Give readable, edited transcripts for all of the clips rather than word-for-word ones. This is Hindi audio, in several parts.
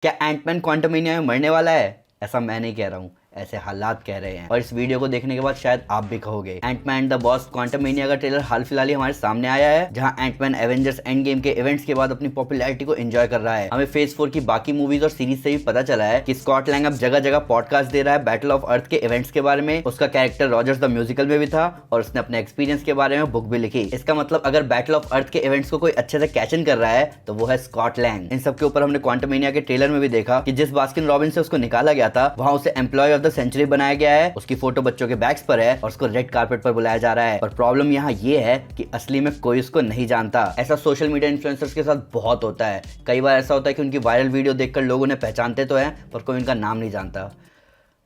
क्या एंटमैन क्वांटमेनिया में मरने वाला है? ऐसा मैं नहीं कह रहा हूँ, ऐसे हालात कह रहे हैं। और इस वीडियो को देखने के बाद शायद आप भी कहोगे। एंटमैन द वॉस्प क्वांटमेनिया का ट्रेलर हाल फिलहाल ही हमारे सामने आया है, जहां एंटमैन एवेंजर्स एंड गेम के इवेंट्स के बाद अपनी पॉपुलैरिटी को एंजॉय कर रहा है। हमें फेज 4 की बाकी मूवीज और सीरीज से भी पता चला है कि स्कॉट लैंग अब जगह जगह पॉडकास्ट दे रहा है बैटल ऑफ अर्थ के इवेंट्स के बारे में। उसका कैरेक्टर रॉजर्स द म्यूजिकल में भी था और उसने अपने एक्सपीरियंस के बारे में बुक भी लिखी। इसका मतलब अगर बैटल ऑफ अर्थ के इवेंट्स को कोई अच्छे से कैच इन कर रहा है तो वो है स्कॉट लैंग। इन सब के ऊपर हमने क्वांटमेनिया के ट्रेलर में भी देखा कि जिस बास्किन रॉबिन से उसको निकाला गया था, वहां उसे एम्प्लॉय ऑफ द सेंचुरी बनाया गया है। उसकी फोटो बच्चों के बैग्स पर है और उसको रेड कार्पेट पर बुलाया जा रहा है। पर प्रॉब्लम यहाँ ये है कि असली में कोई उसको नहीं जानता। ऐसा सोशल मीडिया इन्फ्लुएंसर्स के साथ बहुत होता है। कई बार ऐसा होता है कि उनकी वायरल वीडियो देखकर लोग उन्हें पहचानते तो हैं, पर कोई उनका नाम नहीं जानता।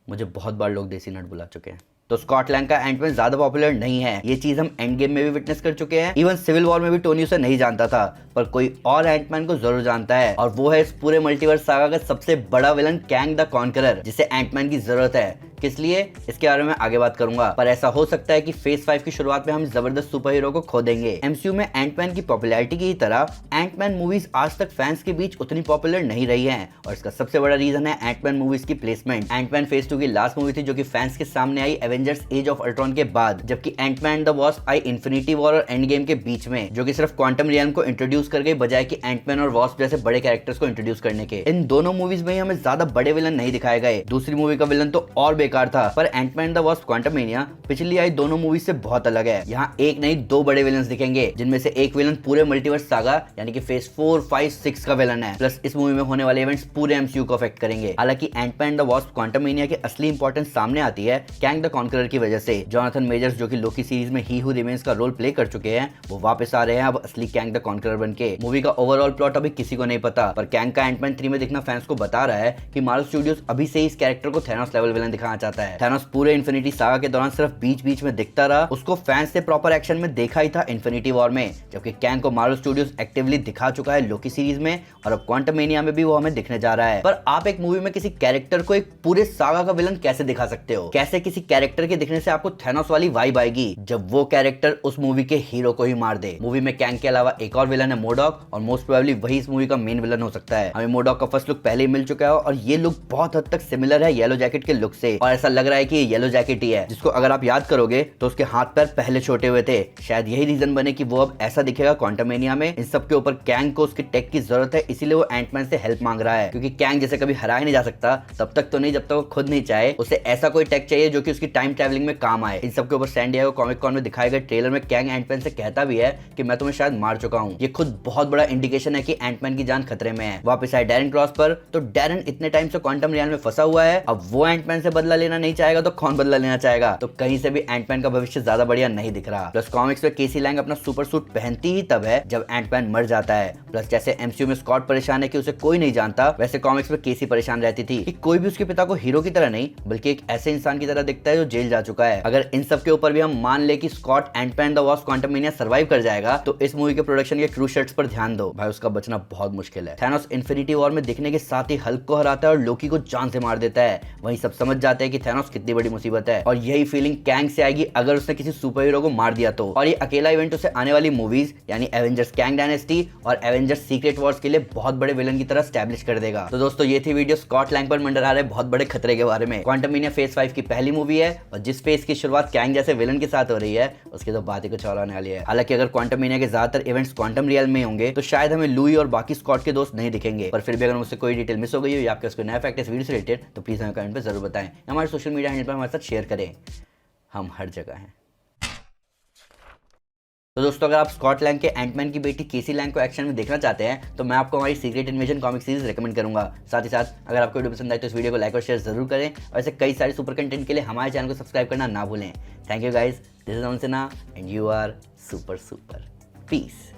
मुझे बहुत बार लोग देसी नट बुला चुके हैं। तो स्कॉट लैंग का एंटमैन ज्यादा पॉपुलर नहीं है, ये चीज हम एंड गेम में भी विटनेस कर चुके हैं। इवन सिविल वॉर में भी टोनी उसे नहीं जानता था, पर कोई और एंटमैन को जरूर जानता है, और वो है इस पूरे मल्टीवर्स सागा का सबसे बड़ा विलन कैंग द कॉन्करर, जिसे एंटमैन की जरूरत है। किस लिए, इसके बारे में आगे बात करूंगा। पर ऐसा हो सकता है कि फेज 5 की शुरुआत में हम जबरदस्त सुपर हीरो को खो देंगे। एमसीयू में एंटमैन की पॉपुलैरिटी की ही तरह एंटमैन मूवीज आज तक फैंस के बीच उतनी पॉपुलर नहीं रही हैं, और इसका सबसे बड़ा रीजन है एंटमैन मूवीज की प्लेसमेंट। एंटमैन फेज 2 की लास्ट मूवी थी जो कि फैंस के सामने आई एवेंजर्स एज ऑफ अल्ट्रॉन के बाद, जबकि एंटमैन द वॉस्प आई इन्फिनिटी वॉर और एंड गेम के बीच में, जो कि सिर्फ क्वांटम रियल्म को इंट्रोड्यूस कर गई बजाय कि एंटमैन और वॉस्प जैसे बड़े कैरेक्टर्स को इंट्रोड्यूस करने के। इन दोनों मूवीज में ही हमें ज्यादा बड़े विलन नहीं दिखाए गए। दूसरी मूवी का विलन तो और बेकार था, पर एंटमैन द वॉस्प क्वांटमेनिया पिछली आई दोनों मूवी से बहुत अलग है। यहाँ एक नहीं दो बड़े विलन्स दिखेंगे, जिनमें से एक विलन पूरे मल्टीवर्स सागा यानी कि फेज 4, 5, 6 का विलन है। प्लस इस मूवी में होने वाले इवेंट्स पूरे एमसीयू को अफेक्ट करेंगे। हालांकि एंटमैन द वॉस्प क्वांटमेनिया की असली इंपॉर्टेंस सामने आती है कैंग द कॉन्करर की वजह से। जोनाथन मेजर्स, जो कि लोकी सीरीज में ही हू रिमेन्स का रोल प्ले कर चुके हैं, वो वापस आ रहे हैं अब असली कैंग द कॉन्करर बनके। मूवी का ओवरऑल प्लॉट अभी किसी को नहीं पता, पर कैंग का एंटमैन 3 में दिखना फैंस को बता रहा है कि मार्वल स्टूडियोज अभी से इस कैरेक्टर को थैनोस लेवल विलन दिखाना चाहता है। थैनोस पूरे इन्फिनिटी सागा के दौरान सिर्फ बीच बीच में दिखता रहा, उसको फैंस ने प्रॉपर एक्शन में देखा ही था इन्फिनिटी वॉर में, जबकि कैंग को मार्वल स्टूडियोज एक्टिवली दिखा चुका है लोकी सीरीज में, और अब क्वांटमेनिया में भी वो हमें दिखने जा रहा है। पर आप एक मूवी में किसी कैरेक्टर को एक पूरे सागा का विलन कैसे दिखा सकते हो? कैसे किसी कैरेक्टर के दिखने से आपको थैनोस वाली वाइब आएगी जब वो कैरेक्टर उस मूवी के हीरो को ही मार दे? मूवी में कैंग के अलावा एक और विलन है मोडॉक, और मोस्ट प्रोबेबली वही इस मूवी का मेन विलन हो सकता है। हमें मोडॉक का फर्स्ट लुक पहले ही मिल चुका है, और ये लुक बहुत हद तक सिमिलर है येलो जैकेट के लुक से, और ऐसा लग रहा है कि ये येलो जैकेट ही है, जिसको अगर आप याद करोगे तो उसके हाथ पैर पहले छोटे हुए थे। शायद यही रीजन बने कि वो अब ऐसा दिखेगा क्वांटमेनिया में। इन सब के ऊपर कैंग को उसकी टेक की जरूरत है, इसीलिए वो एंटमैन से हेल्प मांग रहा है, क्योंकि कैंग जैसे कभी हराया नहीं जा सकता तब तक तो नहीं जब तक वो खुद नहीं चाहे। उसे ऐसा कोई टेक चाहिए जो कि उसकी टाइम ट्रैवलिंग में काम आए। इन सब के ऊपर सैन डिएगो कॉमिक कॉन में दिखाए गए ट्रेलर में कैंग एंटमैन से कहता भी है कि मैं तुम्हें शायद मार चुका हूँ। ये खुद बहुत बड़ा इंडिकेशन है कि एंटमैन की जान खतरे में है। वापस आए डैरेन क्रॉस पर, तो डैरेन इतने टाइम से क्वांटम रियल में फंसा हुआ है, अब वो एंटमैन से बदला लेना नहीं चाहेगा तो कौन बदला लेना चाहेगा? तो कहीं से भी एंटमैन का भविष्य ज्यादा बढ़िया नहीं दिख रहा। प्लस कॉमिक्स में केसी लैंग अपना सुपर सूट पहनती ही तब है जब एंटमैन मर जाता है। प्लस जैसे एमसीयू में स्कॉट परेशान है कि उसे कोई नहीं जानता, वैसे कॉमिक्स में केसी परेशान रहती थी कि कोई भी उसके पिता को हीरो की तरह नहीं बल्कि एक ऐसे इंसान की तरह दिखता है जो जेल जा चुका है। अगर इन सब के ऊपर भी हम मान ले कि Scott Ant Man the Wasp Quantumania survive कर जाएगा, तो इस मूवी के प्रोडक्शन के क्रू शर्ट्स पर ध्यान दो भाई, उसका बचना बहुत मुश्किल है। थैनोस इन्फिनिटी वॉर में दिखने के साथ ही हल्क को हराता है और लोकी को जान से मार देता है। वहीं सब समझ जाते हैं कि थैनोस कितनी बड़ी मुसीबत है, और यही फीलिंग कैंग से आएगी अगर उसने किसी सुपर हीरो को मार दिया तो। और ये अकेला इवेंट उसे आने वाली मूवीज यानी एवेंजर्स कैंग डायनेस्टी और एवेंजर्स सीक्रेट वॉर्स के लिए बहुत बड़े विलन की तरह स्टैब्लिश कर देगा। तो दोस्तों, ये थी वीडियो स्कॉट लैंग पर मंडरा रहे बहुत बड़े खतरे के बारे में। क्वांटमेनिया फेज 5 की पहली मूवी है, और जिस फेज की शुरुआत कैंग जैसे विलन के साथ हो रही है उसकी तो बात ही कुछ और आने वाली है। हालांकि अगर क्वांटमेनिया के ज्यादातर इवेंट्स क्वांटम रियल में होंगे तो शायद हमें लुई और बाकी स्कॉट के दोस्त नहीं दिखेंगे, पर फिर भी अगर मुझसे कोई डिटेल मिस हो गई हो या आपके उसको नया फैक्ट इस वीडियो से रिलेटेड, तो प्लीज हमें कमेंट पर जरूर बताएं। हमारे सोशल मीडिया हैंडल पर हमारे साथ शेयर करें, हम हर जगह हैं। तो दोस्तों, अगर आप स्कॉट लैंग के एंटमैन की बेटी केसी लैंग को एक्शन में देखना चाहते हैं तो मैं आपको हमारी secret invasion comic series recommend करूंगा। साथ ही साथ अगर आपको वीडियो पसंद आए तो इस वीडियो को लाइक और शेयर जरूर करें, और ऐसे कई सारे सुपर कंटेंट के लिए हमारे चैनल को सब्सक्राइब करना ना भूलें। Thank you guys, this is Aman Sinha and you are super super. Piece.